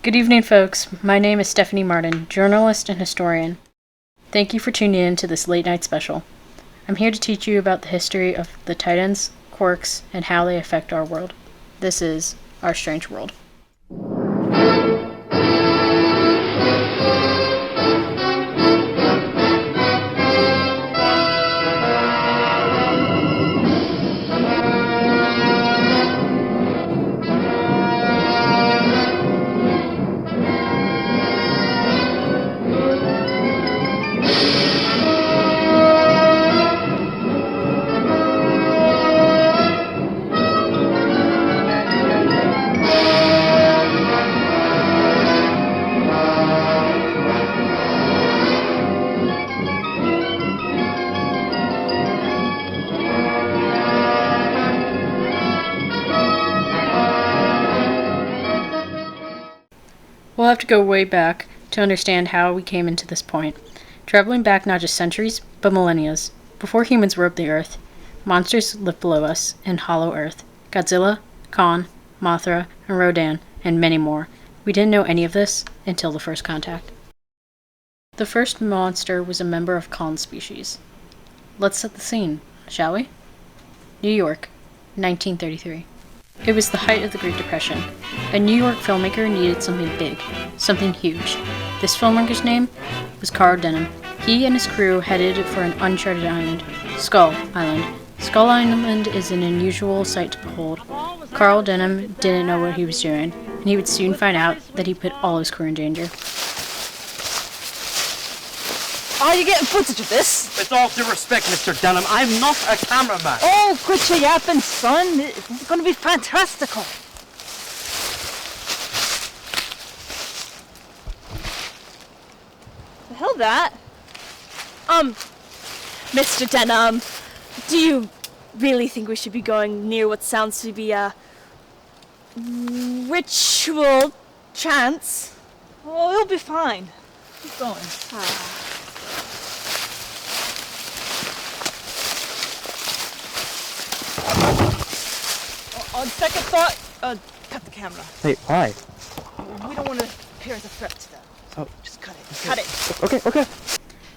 Good evening, folks. My name is Stephine Martin, journalist and historian. Thank you for tuning in to this late night special. I'm here to teach you about the history of the Titans, quirks, and how they affect our world. This is Our Strange World. We'll have to go way back to understand how we came into this point. Traveling back not just centuries, but millennia. Before humans roamed the earth, monsters lived below us in Hollow Earth. Godzilla, Khan, Mothra, and Rodan, and many more. We didn't know any of this until the first contact. The first monster was a member of Khan's species. Let's set the scene, shall we? New York, 1933. It was the height of the Great Depression. A New York filmmaker needed something big, something huge. This filmmaker's name was Carl Denham. He and his crew headed for an uncharted island, Skull Island. Skull Island is an unusual sight to behold. Carl Denham didn't know what he was doing, and he would soon find out that he put all his crew in danger. Are you getting footage of this? With all due respect, Mr. Denham, I'm not a cameraman. Oh, quit your yapping, son. It's going to be fantastical. The hell that? Mr. Denham, do you really think we should be going near what sounds to be a ritual trance? Oh, it'll be fine. Keep going. On second thought, cut the camera. Hey, why? We don't want to appear as a threat to them. Oh, Just cut it. Cut it. Okay.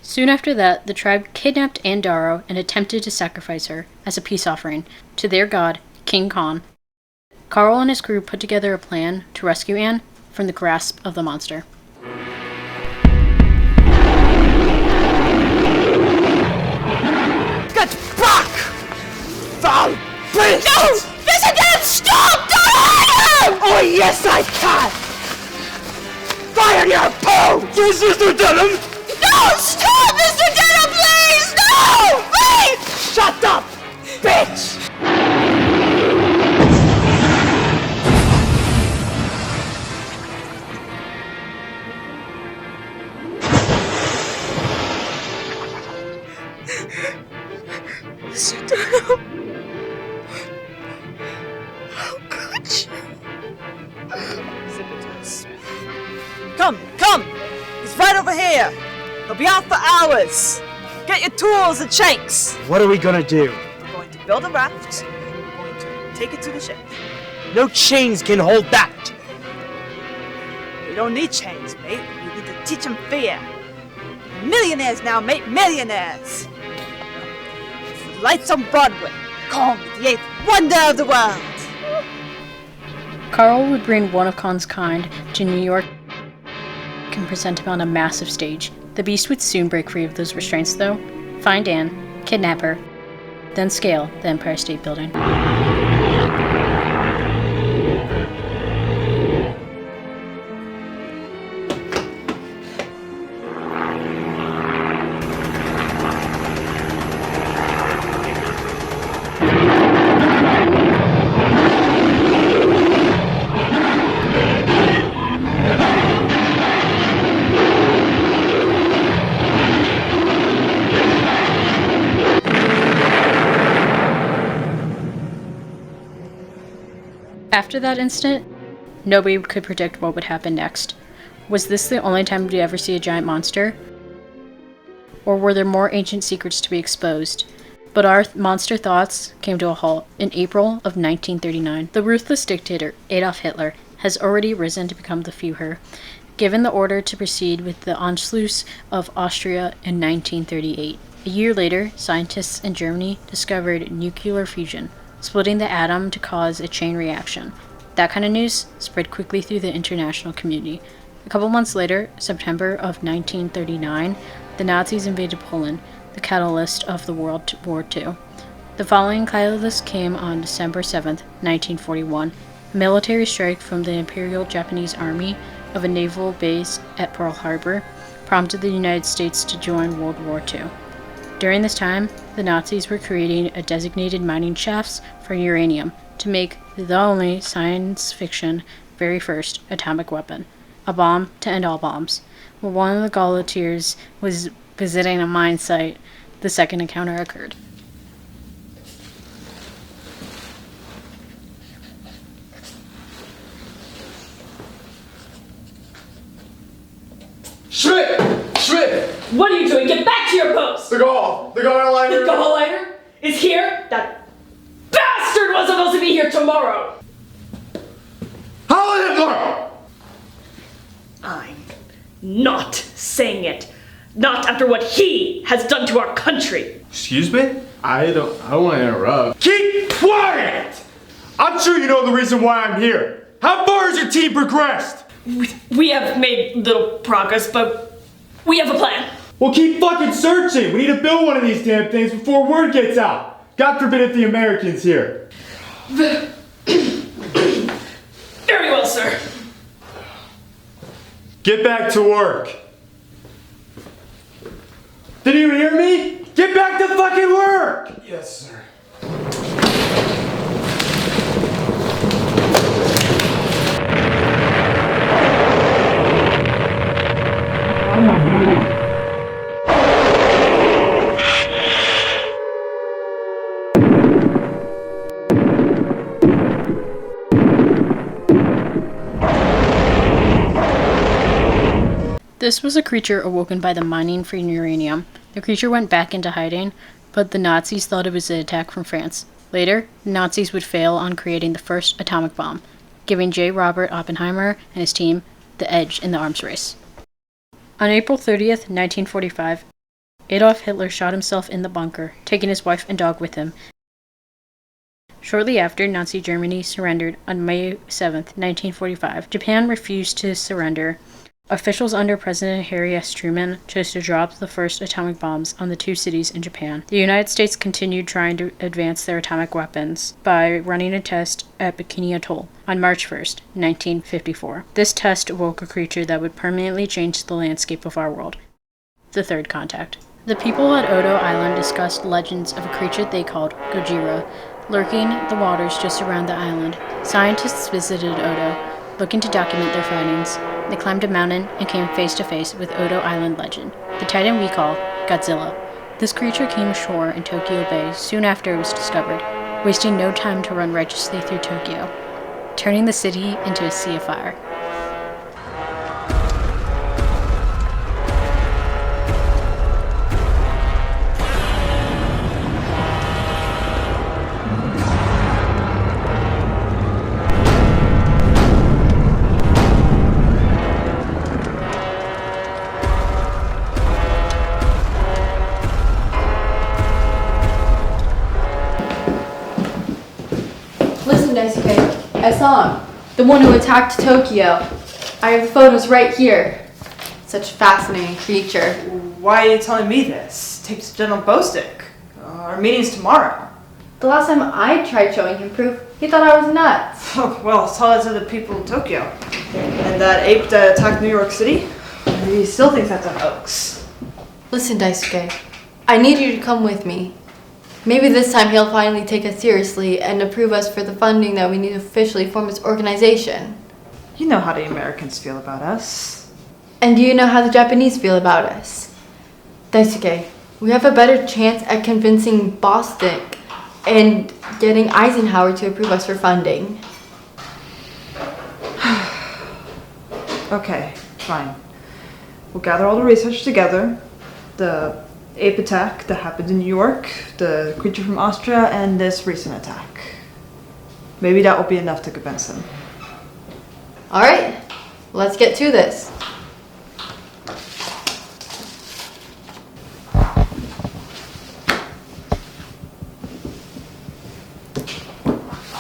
Soon after that, the tribe kidnapped Anne Darrow and attempted to sacrifice her as a peace offering to their god, King Khan. Carl and his crew put together a plan to rescue Anne from the grasp of the monster. Get back! Foul beast! No! Mr. Denham, stop! Don't hurt him! Oh, yes, I can! Fire your bow! Yes, Mr. Denham! No! Stop, Mr. Denham, please! No! Please! Shut up, bitch! Mr. Denham! How could you? Come! He's right over here! He'll be out for hours! Get your tools and shanks! What are we gonna do? We're going to build a raft. We're going to take it to the ship. No chains can hold that! We don't need chains, mate. We need to teach them fear. Millionaires now, mate, millionaires! Lights on Broadway. Kong, the eighth wonder of the world! Carl would bring one of Khan's kind to New York and present him on a massive stage. The beast would soon break free of those restraints, though, find Anne, kidnap her, then scale the Empire State Building. After that incident, nobody could predict what would happen next. Was this the only time we'd ever see a giant monster? Or were there more ancient secrets to be exposed? But our monster thoughts came to a halt in April of 1939. The ruthless dictator Adolf Hitler has already risen to become the Führer, given the order to proceed with the Anschluss of Austria in 1938. A year later, scientists in Germany discovered nuclear fusion, splitting the atom to cause a chain reaction. That kind of news spread quickly through the international community. A couple months later, September of 1939, the Nazis invaded Poland, the catalyst of the World War II. The following catalyst came on December 7, 1941, a military strike from the Imperial Japanese Army of a naval base at Pearl Harbor prompted the United States to join World War II. During this time, the Nazis were creating a designated mining shafts for uranium to make the only science fiction very first atomic weapon, a bomb to end all bombs. While one of the Gauleiters was visiting a mine site, the second encounter occurred. Schmidt! What are you doing? Get back to your post! The Gauleiter! The Gauleiter is here? That bastard was supposed to be here tomorrow! Heil Hitler! I'm not saying it. Not after what he has done to our country. Excuse me? I don't want to interrupt. Keep quiet! I'm sure you know the reason why I'm here. How far has your team progressed? We have made little progress, but we have a plan. Well, keep fucking searching. We need to build one of these damn things before word gets out. God forbid if the Americans hear. Very well, sir. Get back to work. Did you hear me? Get back to fucking work! Yes, sir. This was a creature awoken by the mining for uranium. The creature went back into hiding, but the Nazis thought it was an attack from France. Later, the Nazis would fail on creating the first atomic bomb, giving J. Robert Oppenheimer and his team the edge in the arms race. On April 30th, 1945, Adolf Hitler shot himself in the bunker, taking his wife and dog with him. Shortly after, Nazi Germany surrendered on May 7th, 1945. Japan refused to surrender. Officials under President Harry S. Truman chose to drop the first atomic bombs on the two cities in Japan. The United States continued trying to advance their atomic weapons by running a test at Bikini Atoll on March 1st, 1954. This test awoke a creature that would permanently change the landscape of our world: the Third Contact. The people at Odo Island discussed legends of a creature they called Gojira, lurking the waters just around the island. Scientists visited Odo, looking to document their findings. They climbed a mountain and came face to face with Odo Island legend, the titan we call Godzilla. This creature came ashore in Tokyo Bay soon after it was discovered, wasting no time to run righteously through Tokyo, turning the city into a sea of fire. I saw him. The one who attacked Tokyo. I have the photos right here. Such a fascinating creature. Why are you telling me this? Take to General Bostick. Our meeting's tomorrow. The last time I tried showing him proof, he thought I was nuts. Oh, well, tell it to the people in Tokyo. And that ape that attacked New York City? He still thinks that's a hoax. Listen, Daisuke, I need you to come with me. Maybe this time he'll finally take us seriously and approve us for the funding that we need to officially form this organization. You know how the Americans feel about us. And do you know how the Japanese feel about us? Daisuke, we have a better chance at convincing Bostick and getting Eisenhower to approve us for funding. Okay, fine. We'll gather all the research together. The ape attack that happened in New York, the creature from Austria, and this recent attack. Maybe that will be enough to convince them. Alright, let's get to this.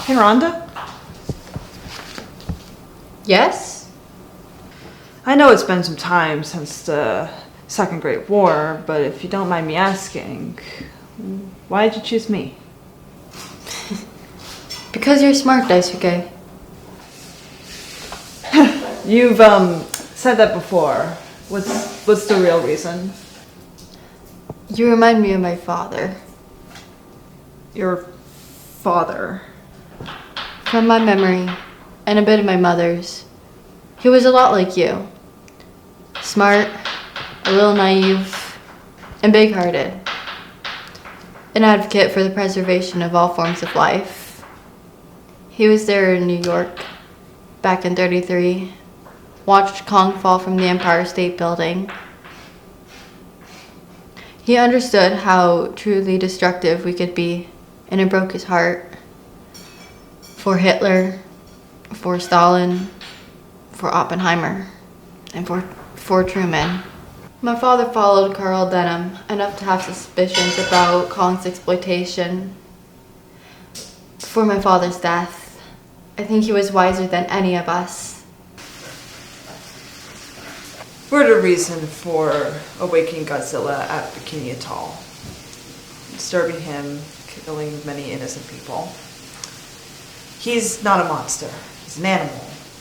Hey, Rhonda? Yes? I know it's been some time since the Second Great War, but if you don't mind me asking, why did you choose me? Because you're smart, Daisuke. You've said that before. What's the real reason? You remind me of my father. Your father. From my memory, and a bit of my mother's, he was a lot like you. Smart, a little naive, and big-hearted. An advocate for the preservation of all forms of life. He was there in New York, back in '33, watched Kong fall from the Empire State Building. He understood how truly destructive we could be, and it broke his heart. For Hitler, for Stalin, for Oppenheimer, and for Truman. My father followed Carl Denham enough to have suspicions about Kong's exploitation. Before my father's death, I think he was wiser than any of us. What a reason for awakening Godzilla at Bikini Atoll. Disturbing him, killing many innocent people. He's not a monster. He's an animal.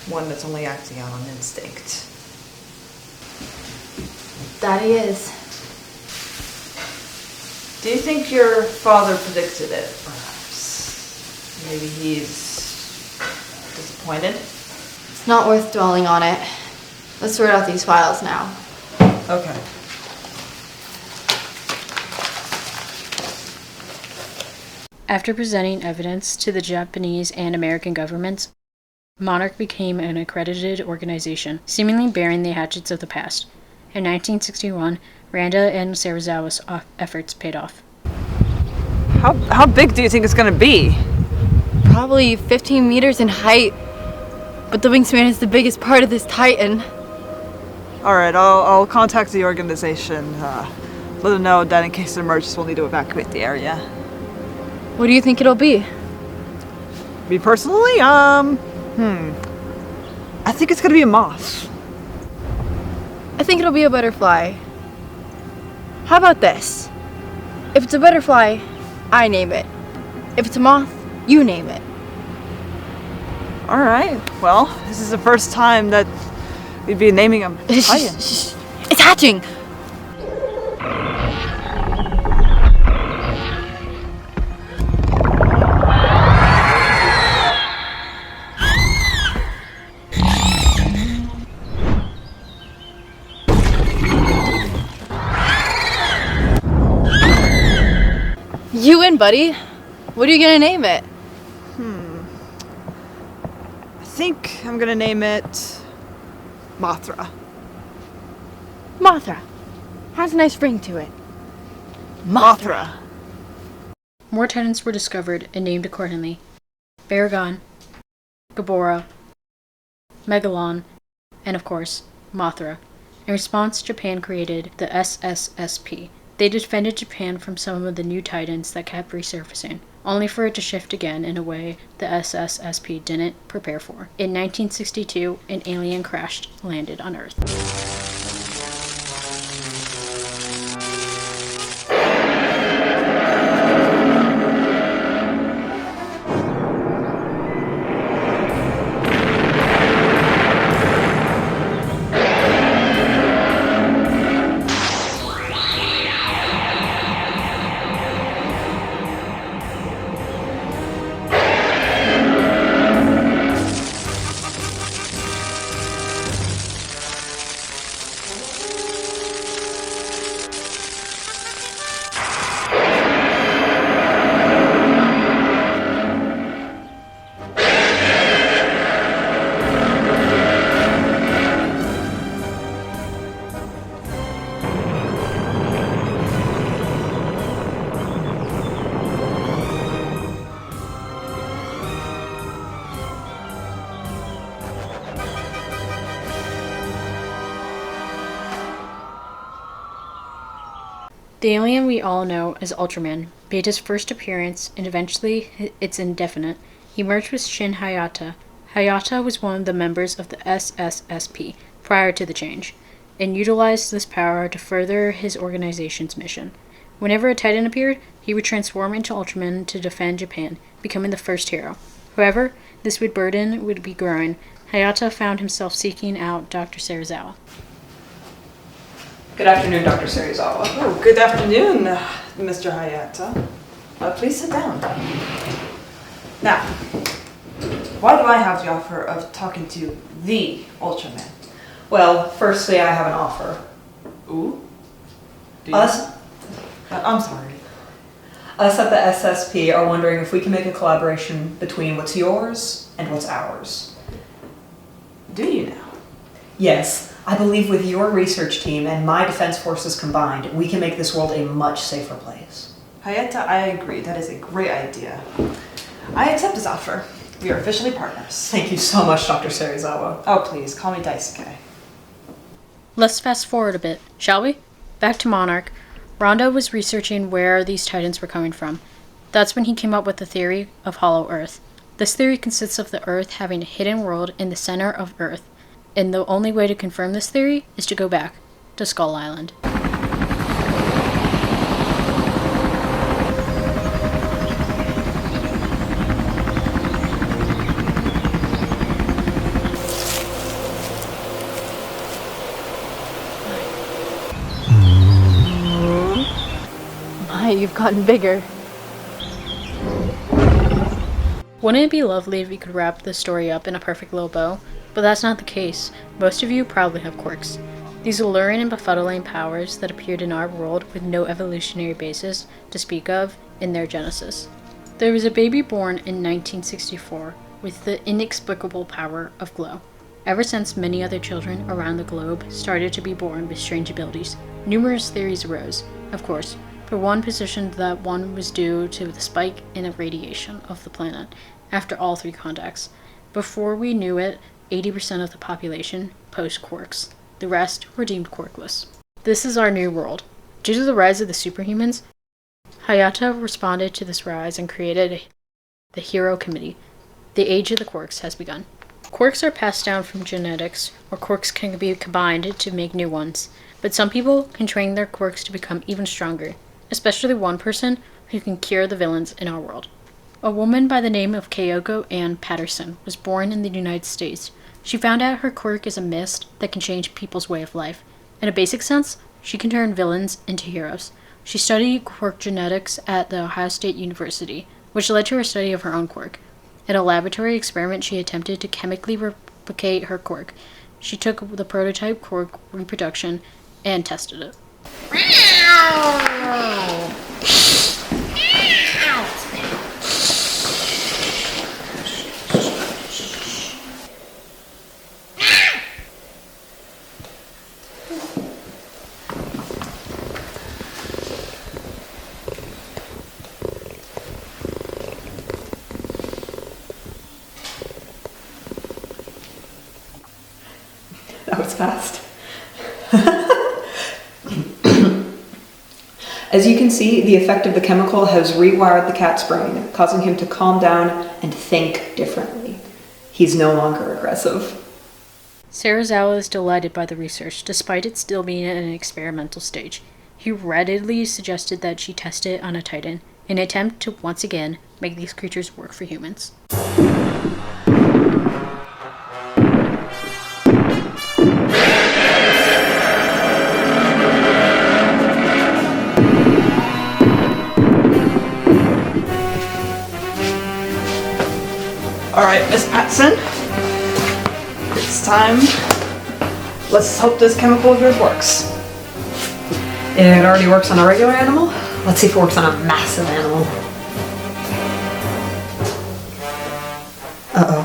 One that's only acting out on instinct. That he is. Do you think your father predicted it, perhaps? Maybe he's disappointed? It's not worth dwelling on it. Let's sort out these files now. Okay. After presenting evidence to the Japanese and American governments, Monarch became an accredited organization, seemingly bearing the hatchets of the past. In 1961, Randa and Serizawa's efforts paid off. How big do you think it's gonna be? Probably 15 meters in height. But the wingspan is the biggest part of this Titan. Alright, I'll contact the organization. Let them know that in case of emergency we'll need to evacuate the area. What do you think it'll be? Me personally, I think it's gonna be a moth. I think it'll be a butterfly. How about this? If it's a butterfly, I name it. If it's a moth, you name it. Alright, well, this is the first time that we'd be naming them Titan. It's hatching! You win, buddy. What are you gonna name it? I think I'm gonna name it Mothra. Mothra. Has a nice ring to it. Mothra. More titans were discovered and named accordingly. Baragon, Gabora, Megalon, and of course, Mothra. In response, Japan created the SSSP. They defended Japan from some of the new titans that kept resurfacing, only for it to shift again in a way the SSSP didn't prepare for. In 1962, an alien landed on Earth. The alien we all know as Ultraman made his first appearance, and eventually it's indefinite. He merged with Shin Hayata. Hayata was one of the members of the SSSP prior to the change, and utilized this power to further his organization's mission. Whenever a Titan appeared, he would transform into Ultraman to defend Japan, becoming the first hero. However, this burden would be growing. Hayata found himself seeking out Dr. Serizawa. Good afternoon, Dr. Serizawa. Oh, good afternoon, Mr. Hayata. Please sit down. Now, why do I have the offer of talking to the Ultraman? Well, firstly, I have an offer. Ooh? Do you? I'm sorry. Us at the SSP are wondering if we can make a collaboration between what's yours and what's ours. Do you now? Yes, I believe with your research team and my defense forces combined, we can make this world a much safer place. Hayata, I agree. That is a great idea. I accept this offer. We are officially partners. Thank you so much, Dr. Serizawa. Oh, please, call me Daisuke. Let's fast forward a bit, shall we? Back to Monarch. Rondo was researching where these Titans were coming from. That's when he came up with the theory of Hollow Earth. This theory consists of the Earth having a hidden world in the center of Earth, and the only way to confirm this theory is to go back to Skull Island. You've gotten bigger. Wouldn't it be lovely if we could wrap this story up in a perfect little bow? But that's not the case. Most of you probably have quirks. These alluring and befuddling powers that appeared in our world with no evolutionary basis to speak of in their genesis. There was a baby born in 1964 with the inexplicable power of glow. Ever since, many other children around the globe started to be born with strange abilities. Numerous theories arose, of course. For one positioned that one was due to the spike in the radiation of the planet after all three contacts. Before we knew it, 80% of the population posed quirks. The rest were deemed quirkless. This is our new world. Due to the rise of the superhumans, Hayata responded to this rise and created the Hero Committee. The age of the quirks has begun. Quirks are passed down from genetics, or quirks can be combined to make new ones. But some people can train their quirks to become even stronger. Especially one person who can cure the villains in our world. A woman by the name of Kyoko Ann Patterson was born in the United States. She found out her quirk is a mist that can change people's way of life. In a basic sense, she can turn villains into heroes. She studied quirk genetics at the Ohio State University, which led to her study of her own quirk. In a laboratory experiment, she attempted to chemically replicate her quirk. She took the prototype quirk reproduction and tested it. That was fast. As you can see, the effect of the chemical has rewired the cat's brain, causing him to calm down and think differently. He's no longer aggressive. Serizawa is delighted by the research, despite it still being in an experimental stage. He readily suggested that she test it on a Titan, in an attempt to once again make these creatures work for humans. Alright, Miss Patson. It's time. Let's hope this chemical of yours works. It already works on a regular animal. Let's see if it works on a massive animal. Uh-oh.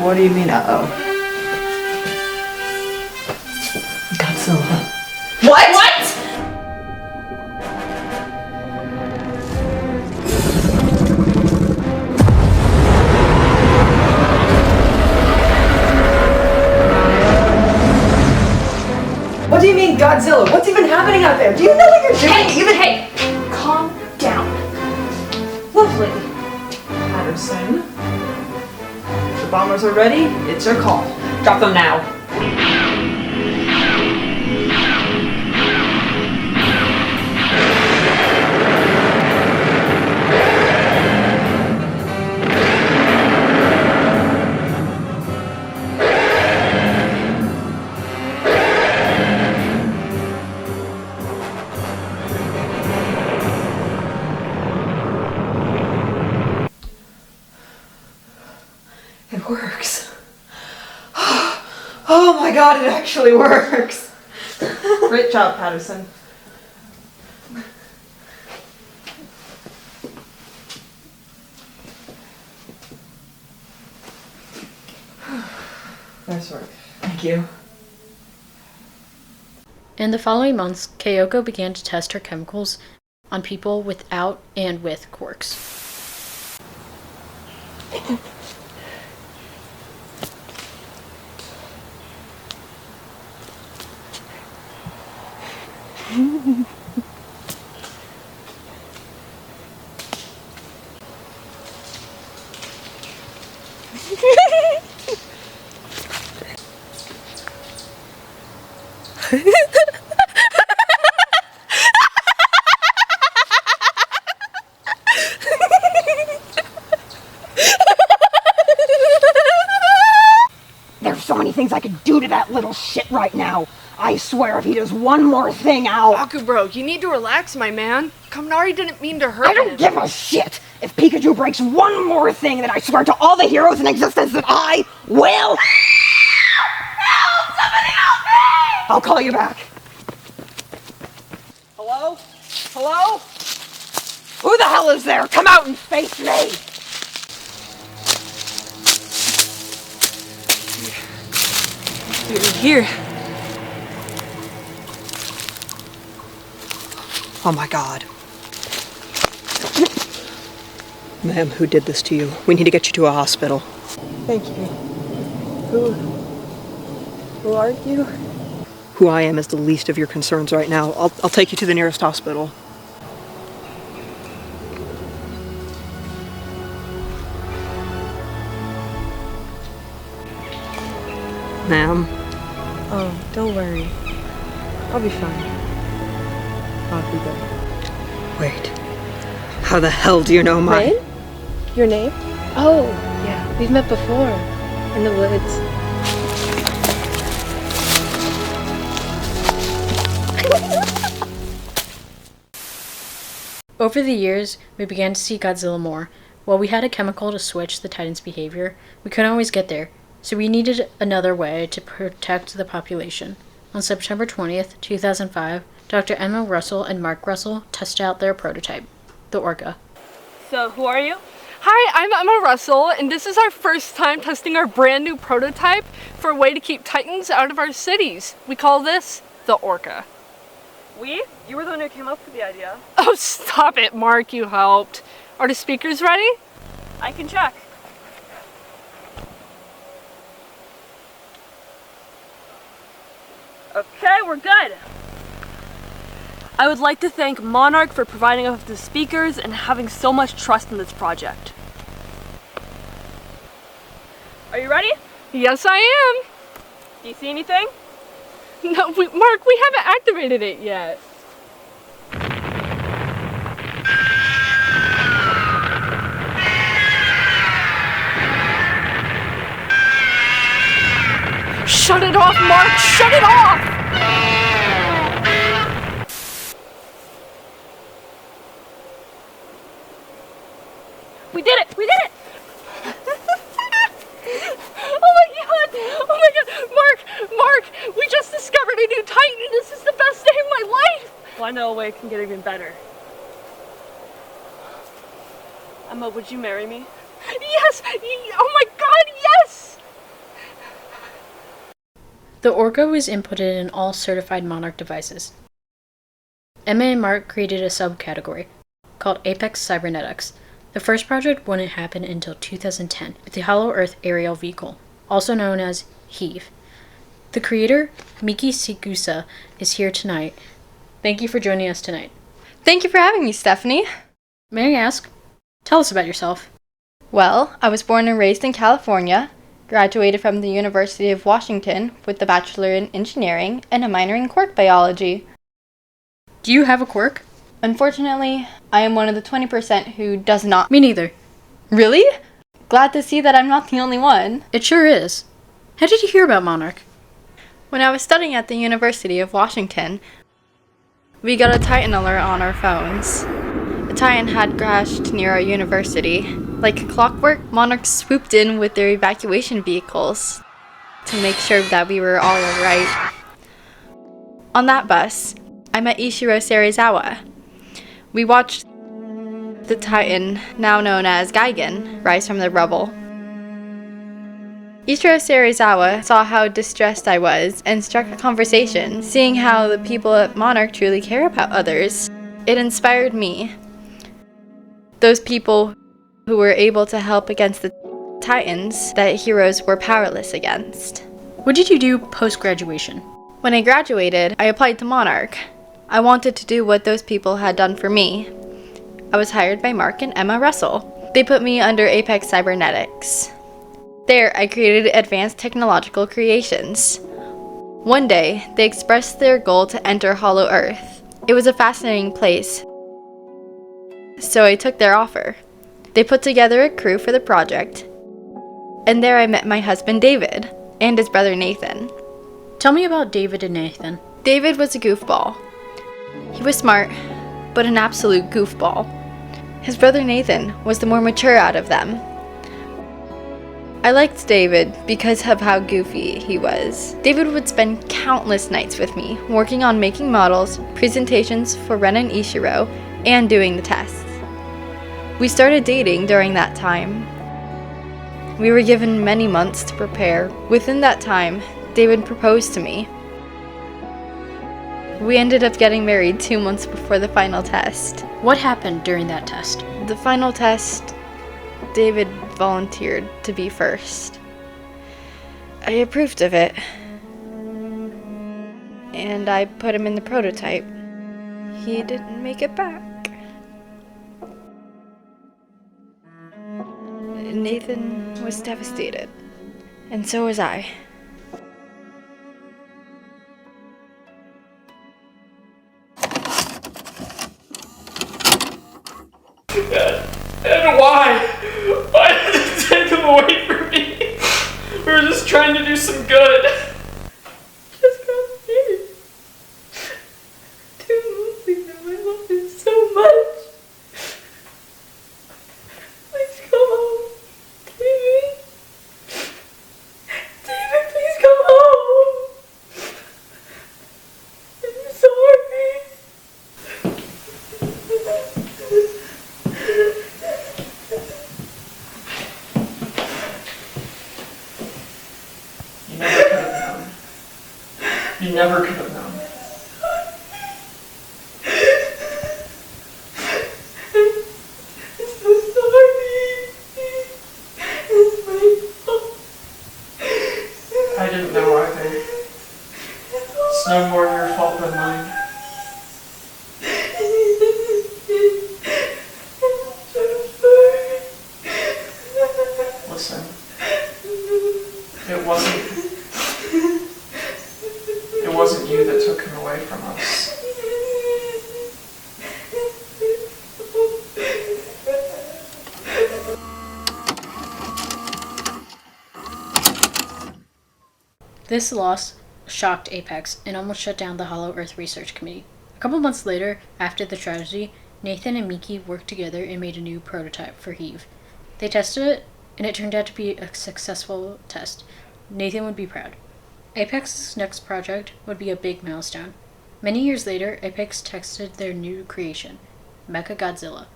What do you mean, uh-oh? Godzilla. What? What do you mean, Godzilla? What's even happening out there? Do you know what Down. Lovely. Patterson. The bombers are ready. It's your call. Drop them now. It works. Oh my god, it actually works. Great job, Patterson. Nice work. Thank you. In the following months, Kyoko began to test her chemicals on people without and with quirks. There's so many things I could do to that little shit right now. I swear if he does one more thing, I'll... Aku bro, you need to relax, my man. Kaminari didn't mean to hurt I don't give a shit! If Pikachu breaks one more thing, then I swear to all the heroes in existence that I will... Help! Somebody help me! I'll call you back. Hello? Hello? Who the hell is there? Come out and face me! Here. Oh my god. Ma'am, who did this to you? We need to get you to a hospital. Thank you. Who are you? Who I am is the least of your concerns right now. I'll take you to the nearest hospital. Ma'am. Oh, don't worry. I'll be fine. I'll be good. Wait. How the hell do you know my... Rain? Your name? Oh, yeah. We've met before. In the woods. Over the years, we began to see Godzilla more. While we had a chemical to switch the Titan's behavior, we couldn't always get there, so we needed another way to protect the population. On September 20th, 2005, Dr. Emma Russell and Mark Russell tested out their prototype, the Orca. So, who are you? Hi, I'm Emma Russell, and this is our first time testing our brand new prototype for a way to keep Titans out of our cities. We call this the Orca. We? You were the one who came up with the idea. Oh, stop it, Mark, you helped. Are the speakers ready? I can check. Okay, we're good. I would like to thank Monarch for providing us with the speakers and having so much trust in this project. Are you ready? Yes, I am. Do you see anything? No, Mark, we haven't activated it yet. Shut it off, Mark! Shut it off! We did it! We did it! Oh my god! Mark! We just discovered a new Titan and this is the best day of my life! Well, I know a way it can get even better. Emma, would you marry me? Yes! Oh my god, yes! The Orca was inputted in all certified Monarch devices. Emma and Mark created a subcategory called Apex Cybernetics. The first project wouldn't happen until 2010 with the Hollow Earth aerial vehicle, also known as HEAVE. The creator, Miki Sigusa, is here tonight. Thank you for joining us tonight. Thank you for having me, Stephanie. May I ask? Tell us about yourself. Well, I was born and raised in California, graduated from the University of Washington with a bachelor in engineering and a minor in quirk biology. Do you have a quirk? Unfortunately, I am one of the 20% who does not. Me neither. Really? Glad to see that I'm not the only one. It sure is. How did you hear about Monarch? When I was studying at the University of Washington, we got a Titan alert on our phones. A Titan had crashed near our university. Like clockwork, Monarch swooped in with their evacuation vehicles to make sure that we were all alright. On that bus, I met Ishiro Serizawa. We watched the Titan, now known as Gigan, rise from the rubble. Ishiro Serizawa saw how distressed I was and struck a conversation, seeing how the people at Monarch truly care about others. It inspired me. Those people who were able to help against the Titans that heroes were powerless against. What did you do post-graduation? When I graduated, I applied to Monarch. I wanted to do what those people had done for me. I was hired by Mark and Emma Russell. They put me under Apex Cybernetics. There, I created advanced technological creations. One day, they expressed their goal to enter Hollow Earth. It was a fascinating place, so I took their offer. They put together a crew for the project, and there I met my husband David and his brother Nathan. Tell me about David and Nathan. David was a goofball. He was smart, but an absolute goofball. His brother Nathan was the more mature out of them. I liked David because of how goofy he was. David would spend countless nights with me, working on making models, presentations for Ren and Ishiro, and doing the tests. We started dating during that time. We were given many months to prepare. Within that time, David proposed to me. We ended up getting married 2 months before the final test. What happened during that test? The final test, David volunteered to be first. I approved of it. And I put him in the prototype. He didn't make it back. Nathan was devastated. And so was I. And why? Why did you take him away from me? We were just trying to do some good. Just got here. 2 months ago, I loved him so much. Please come home. David. David, please come home. I'm sorry. You never could have known. I'm so sorry. It's my fault. I didn't know either. It's no more your fault than mine. Listen, it wasn't you that took him away from us. This loss shocked Apex and almost shut down the Hollow Earth Research Committee. A couple months later, after the tragedy, Nathan and Miki worked together and made a new prototype for Heave. They tested it, and it turned out to be a successful test. Nathan would be proud. Apex's next project would be a big milestone. Many years later, Apex tested their new creation, MechaGodzilla.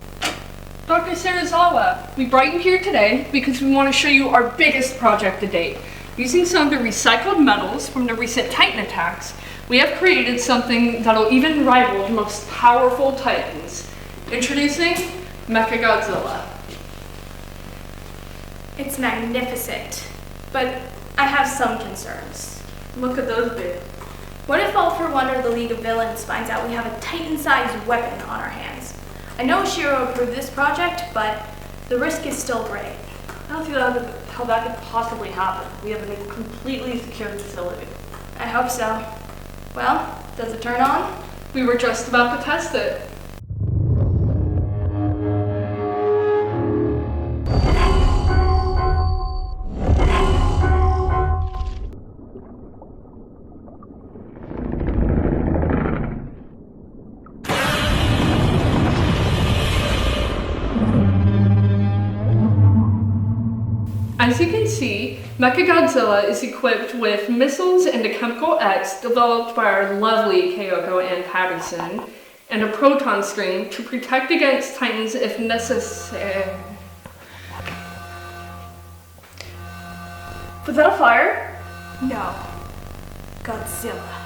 Dr. Serizawa, we brought you here today because we want to show you our biggest project to date. Using some of the recycled metals from the recent Titan attacks, we have created something that'll even rival the most powerful Titans. Introducing MechaGodzilla. It's magnificent, but I have some concerns. Look at those big. What if All For One or the League of Villains finds out we have a Titan-sized weapon on our hands? I know Shiro approved this project, but the risk is still great. I don't see how that could possibly happen. We have a completely secured facility. I hope so. Well, does it turn on? We were just about to test it. As you can see, MechaGodzilla is equipped with missiles and a chemical X developed by our lovely Kyoko and Patterson, and a proton screen to protect against Titans if necessary. Was that a fire? No. Godzilla.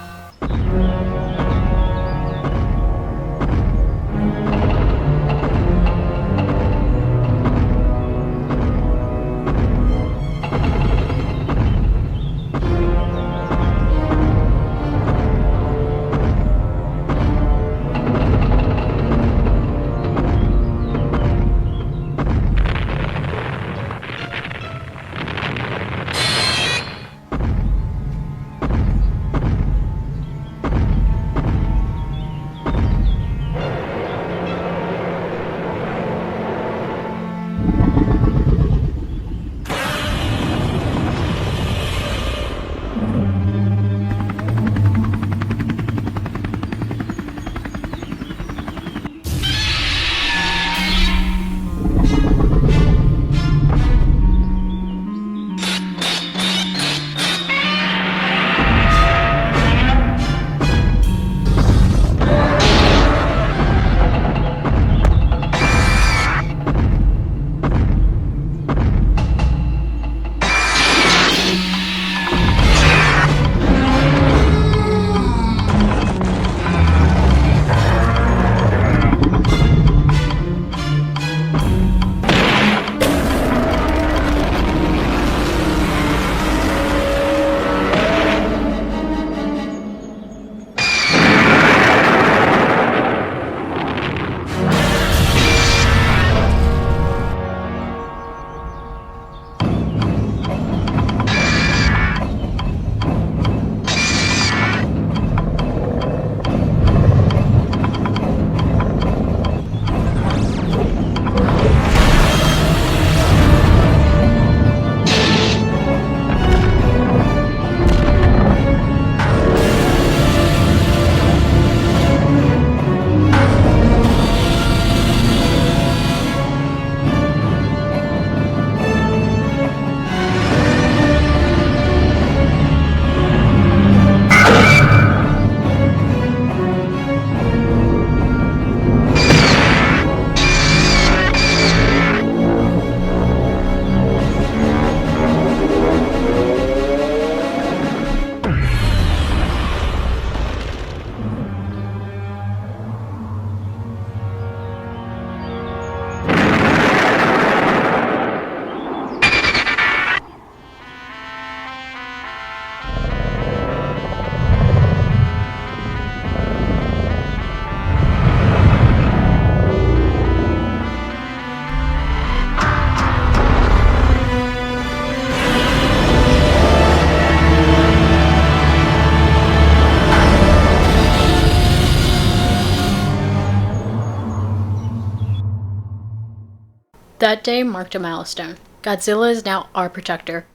That day marked a milestone. Godzilla is now our protector.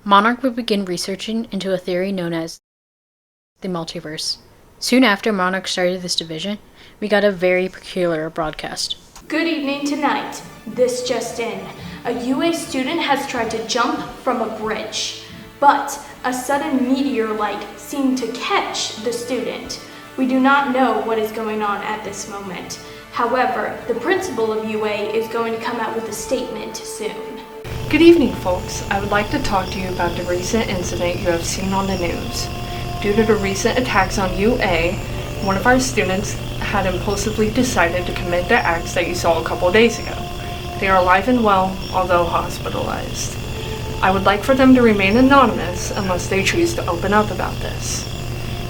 Monarch would begin researching into a theory known as the multiverse. Soon after Monarch started this division, we got a very peculiar broadcast. Good evening tonight. This just in. A UA student has tried to jump from a bridge, but a sudden meteor light seemed to catch the student. We do not know what is going on at this moment. However, the principal of UA is going to come out with a statement soon. Good evening, folks. I would like to talk to you about the recent incident you have seen on the news. Due to the recent attacks on UA, one of our students had impulsively decided to commit the acts that you saw a couple days ago. They are alive and well, although hospitalized. I would like for them to remain anonymous unless they choose to open up about this.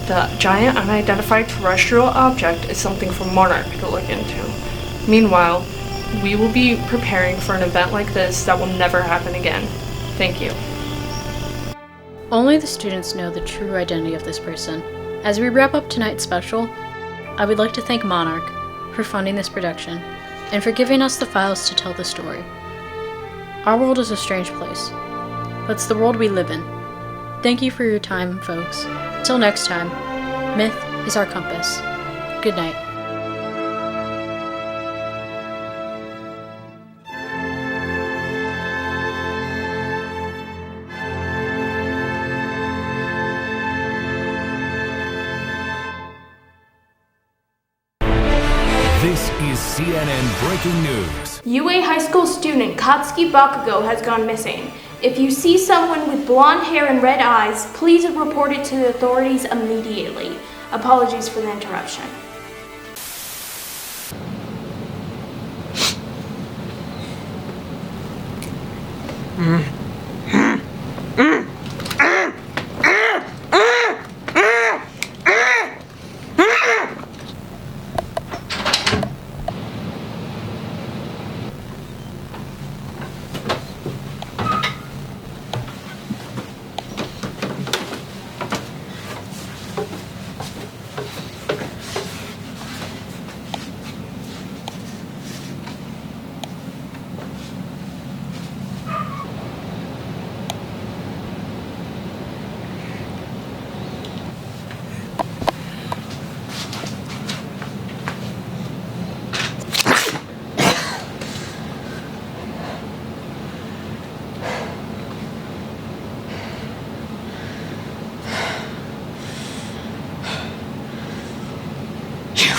The giant unidentified terrestrial object is something for Monarch to look into. Meanwhile, we will be preparing for an event like this that will never happen again. Thank you. Only the students know the true identity of this person. As we wrap up tonight's special, I would like to thank Monarch for funding this production and for giving us the files to tell the story. Our world is a strange place, but it's the world we live in. Thank you for your time, folks. Till next time, myth is our compass. Good night. This is CNN Breaking News. UA high school student Katsuki Bakugo has gone missing. If you see someone with blonde hair and red eyes, please report it to the authorities immediately. Apologies for the interruption.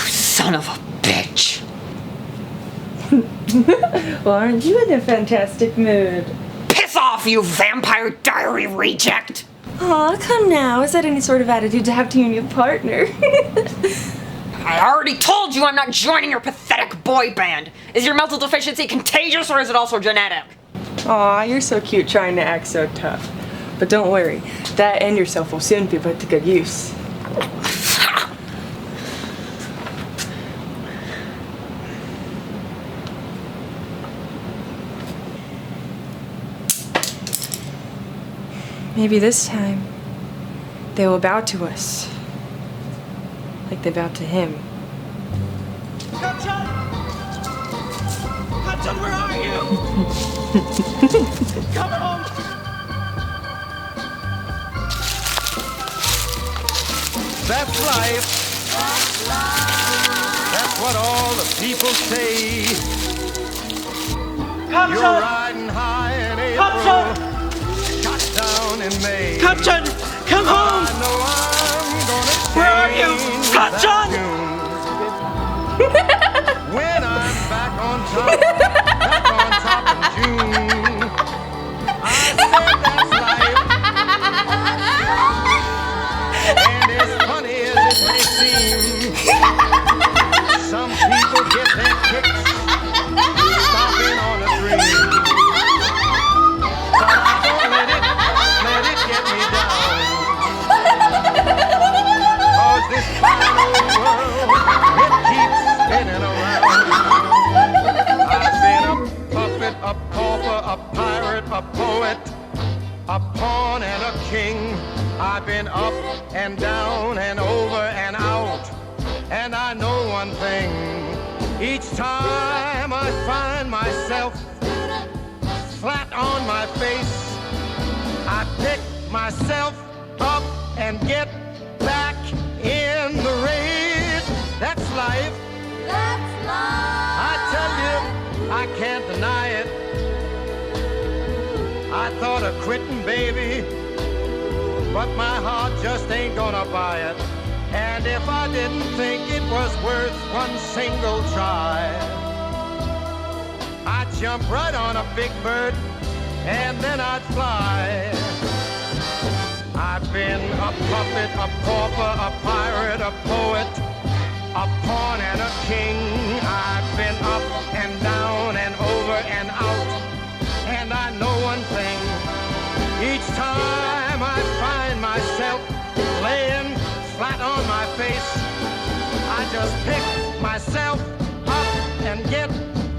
Son of a bitch. Well, aren't you in a fantastic mood? Piss off, you Vampire Diary reject! Aw, come now. Is that any sort of attitude to have to you and your partner? I already told you I'm not joining your pathetic boy band. Is your mental deficiency contagious or is it also genetic? Aw, you're so cute trying to act so tough. But don't worry, that and yourself will soon be put to good use. Maybe this time, they will bow to us, like they bowed to him. Katsun! Katsun, where are you? Come home! That's life. That's life. That's what all the people say. Katsun! You're riding high in April. Katsun! Down in May. Katsun, come home! I know I'm gonna Where are you? Katsun! When I'm back on top in June, I said that's life. And as funny as it may seem, some people get their kicks stomping on a dream. This fine old world, it keeps spinning around. I've been a puppet, a pauper, a pirate, a poet, a pawn and a king. I've been up and down and over and out. And I know one thing, each time I find myself flat on my face, I pick myself up and get back in the race. That's life. That's life. I tell you, I can't deny it. I thought of quitting, baby, but my heart just ain't gonna buy it. And if I didn't think it was worth one single try, I'd jump right on a big bird and then I'd fly. I've been a puppet, a pauper, a pirate, a poet, a pawn and a king. I've been up and down and over and out. And I know one thing, each time I find myself laying flat just pick myself up and get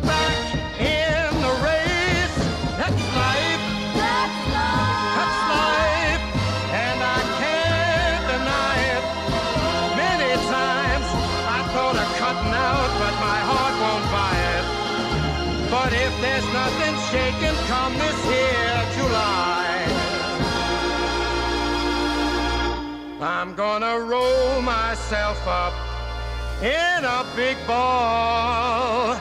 back in the race. That's life. That's life. And I can't deny it. Many times I thought of cutting out, but my heart won't buy it. But if there's nothing shaking come this here July, I'm gonna roll myself up in a big ball